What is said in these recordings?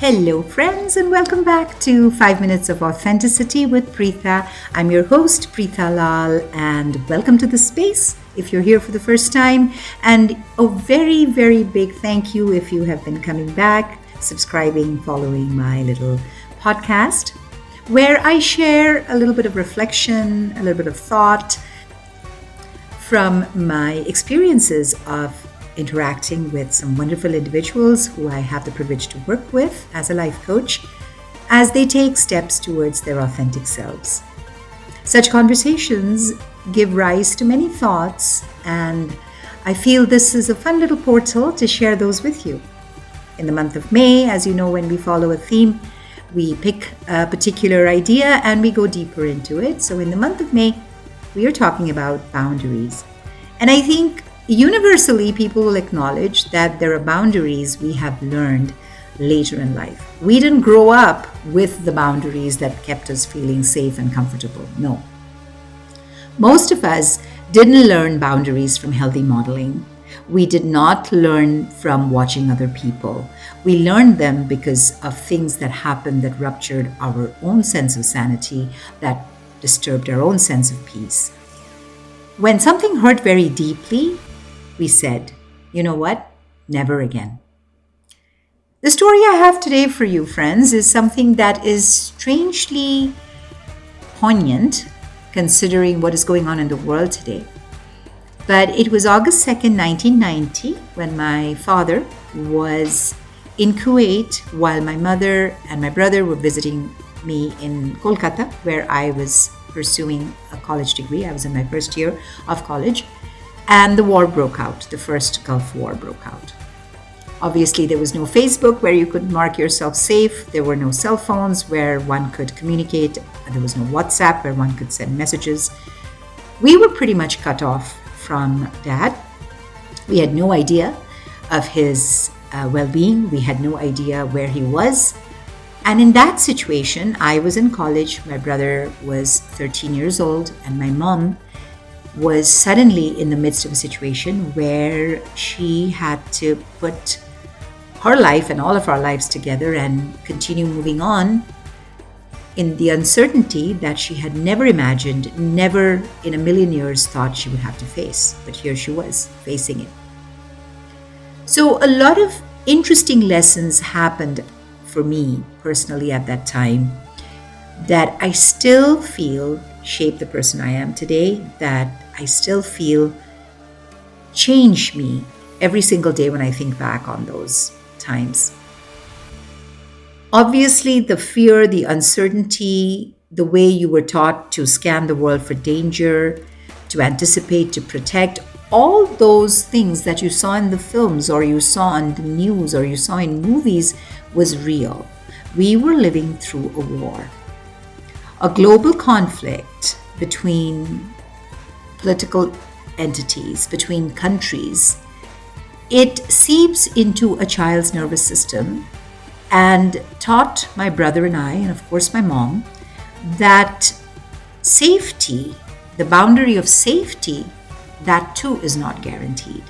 Hello, friends, and welcome back to 5 Minutes of Authenticity with Pritha. I'm your host, Pritha Lal, and welcome to the space if you're here for the first time. And a very, very big thank you if you have been coming back, subscribing, following my little podcast, where I share a little bit of reflection, a little bit of thought from my experiences of interacting with some wonderful individuals who I have the privilege to work with as a life coach as they take steps towards their authentic selves. Such conversations give rise to many thoughts, and I feel this is a fun little portal to share those with you. In the month of May, as you know, when we follow a theme, we pick a particular idea and we go deeper into it. So in the month of May, we are talking about boundaries. And I think universally, people will acknowledge that there are boundaries we have learned later in life. We didn't grow up with the boundaries that kept us feeling safe and comfortable. No. Most of us didn't learn boundaries from healthy modeling. We did not learn from watching other people. We learned them because of things that happened that ruptured our own sense of sanity, that disturbed our own sense of peace. When something hurt very deeply, we said, you know what? Never again. The story I have today for you, friends, is something that is strangely poignant considering what is going on in the world today. But it was August 2nd, 1990, when my father was in Kuwait while my mother and my brother were visiting me in Kolkata, where I was pursuing a college degree. I was in my first year of college. And the war broke out. The first Gulf War broke out. Obviously, there was no Facebook where you could mark yourself safe. There were no cell phones where one could communicate. There was no WhatsApp where one could send messages. We were pretty much cut off from Dad. We had no idea of his well-being. We had no idea where he was. And in that situation, I was in college. My brother was 13 years old, and my mom was suddenly in the midst of a situation where she had to put her life and all of our lives together and continue moving on in the uncertainty that she had never imagined, never in a million years thought she would have to face. But here she was, facing it. So a lot of interesting lessons happened for me personally at that time that I still feel shape the person I am today, that I still feel change me every single day when I think back on those times. Obviously, the fear, the uncertainty, the way you were taught to scan the world for danger, to anticipate, to protect, all those things that you saw in the films or you saw on the news or you saw in movies was real. We were living through a war. A global conflict between political entities, between countries. It seeps into a child's nervous system and taught my brother and I, and of course my mom, that safety, the boundary of safety, that too is not guaranteed.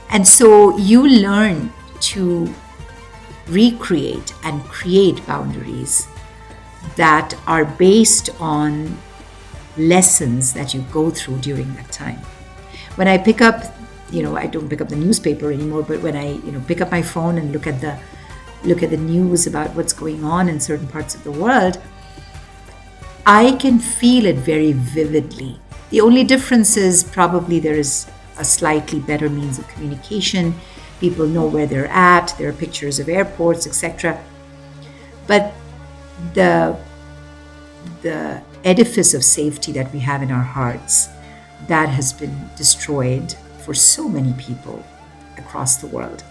And so you learn to recreate and create boundaries that are based on lessons that you go through during that time. When I pick up, I don't pick up the newspaper anymore, but when I, pick up my phone and look at the news about what's going on in certain parts of the world, I can feel it very vividly. The only difference is probably there is a slightly better means of communication. People know where they're at. There are pictures of airports, etc. But the edifice of safety that we have in our hearts, that has been destroyed for so many people across the world.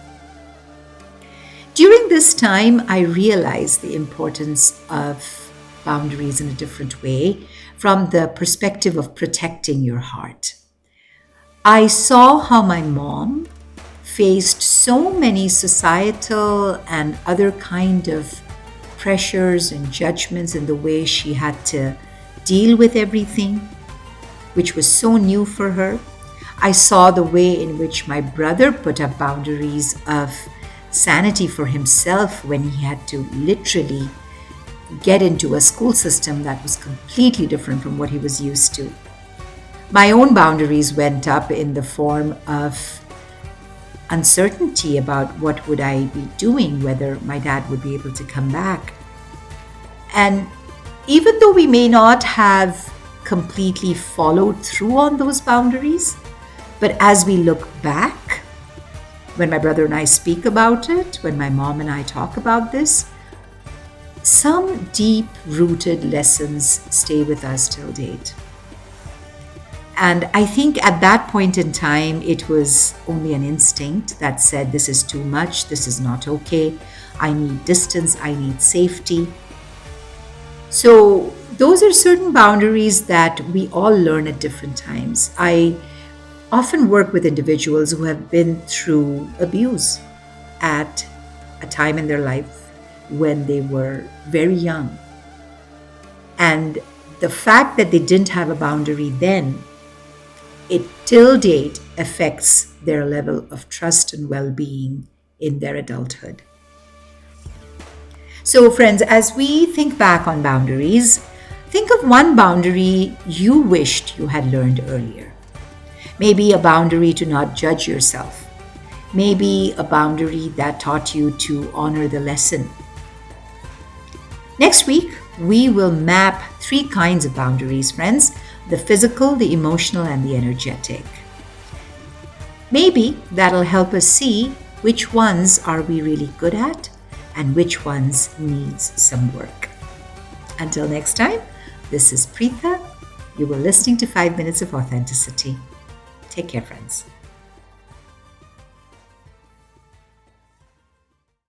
During this time, I realized the importance of boundaries in a different way from the perspective of protecting your heart. I saw how my mom faced so many societal and other kind of pressures and judgments in the way she had to deal with everything, which was so new for her. I saw the way in which my brother put up boundaries of sanity for himself when he had to literally get into a school system that was completely different from what he was used to. My own boundaries went up in the form of uncertainty about what would I be doing, whether my dad would be able to come back. And even though we may not have completely followed through on those boundaries, but as we look back, when my brother and I speak about it, when my mom and I talk about this, some deep-rooted lessons stay with us till date. And I think at that point in time, it was only an instinct that said, this is too much, this is not okay, I need distance, I need safety. So those are certain boundaries that we all learn at different times. I often work with individuals who have been through abuse at a time in their life when they were very young. And the fact that they didn't have a boundary then, it till date affects their level of trust and well-being in their adulthood. So friends, as we think back on boundaries, think of one boundary you wished you had learned earlier. Maybe a boundary to not judge yourself. Maybe a boundary that taught you to honor the lesson. Next week, we will map 3 kinds of boundaries, friends: the physical, the emotional, and the energetic. Maybe that'll help us see which ones are we really good at and which ones needs some work. Until next time, this is Pritha. You were listening to 5 Minutes of Authenticity. Take care, friends.